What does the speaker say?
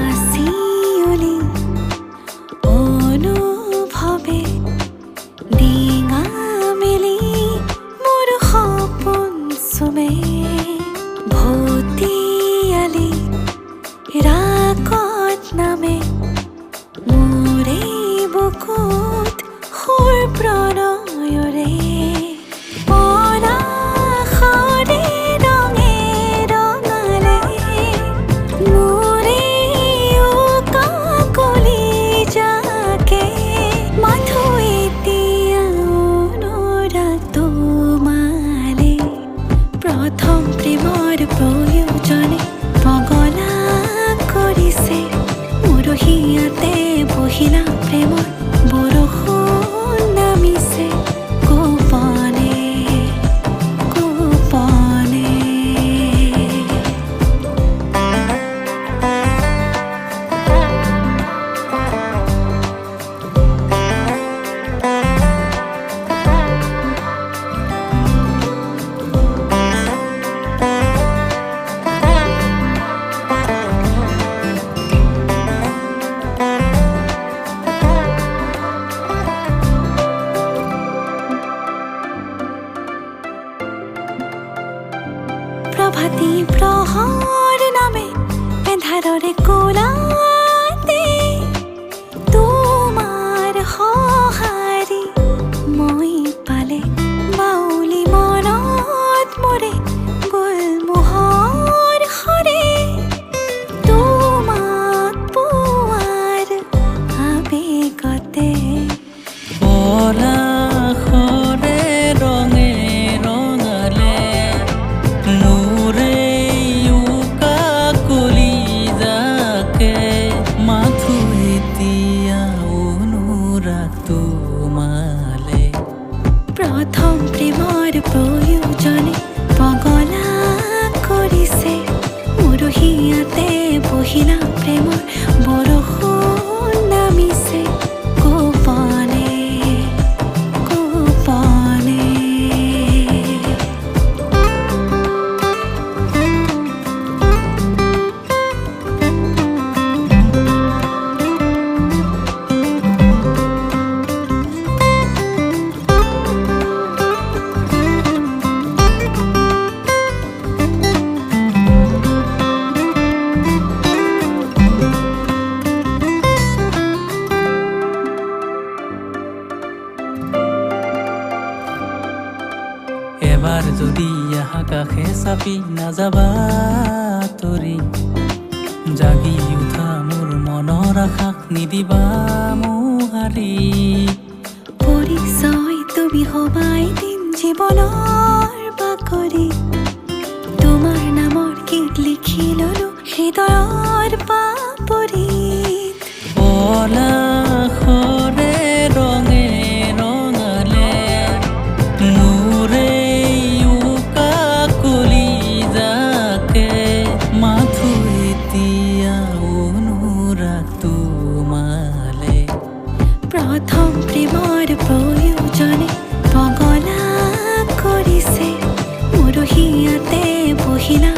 কাশিয়লি অনুভৱে ডিঙা মেলি মোৰ সপোন চুমে ভটিয়ালি ৰাগত নামে মোৰে বুকুত সুৰ প্ৰণয়ৰে পৰাশৰে ৰঙে ৰঙালে মোৰে উকা কলিজাকে মাথো এতিয়া অনুৰাগ তোমালে প্ৰথম প্ৰেমৰ প্ৰয়োজনে পগলা কৰিছে মোৰ হিয়াতে বহিলা প্ৰেমৰ বৰষুণ নামিছে গোপনে গোপনে প্ৰভাতী প্ৰহৰ নামে এন্ধাৰৰে কোলাতে তোমাৰ সঁহাৰি মই পালে বাউলি মনত মোৰে গুলমোহৰ সৰে তোমাক পোৱাৰ আবেগতে পলাশৰে ৰঙে ৰঙালে মোৰে উকা কলিজাকে মাথো এতিয়া অনুৰাগ তোমালে প্ৰথম প্ৰেমৰ প্ৰয়োজনে পগলা কৰিছে মোৰ হিয়াতে বহিলা প্ৰেমৰ বৰষুণ নামিছে গোপনে গোপনে এবাৰ যদি আকাশে চাপি নাযাবা তৰি জাগি উঠা মোৰ মনৰ আশাক নিদিবা মোহাৰি পৰিচয় তুমি হবাই দিন জীৱনৰ বাকৰি তোমাৰ নামৰ গীত লিখি ললো হৃদয়ৰ পাপৰিত পলাশৰে ৰঙে ৰঙালে মোৰে উকা কলিজাকে মাথো এতিয়া অনুৰাগ তোমালে প্ৰথম প্ৰেমৰ প্ৰয়োজনে পগলা কৰিছে মোৰ হিয়াতে বহিলা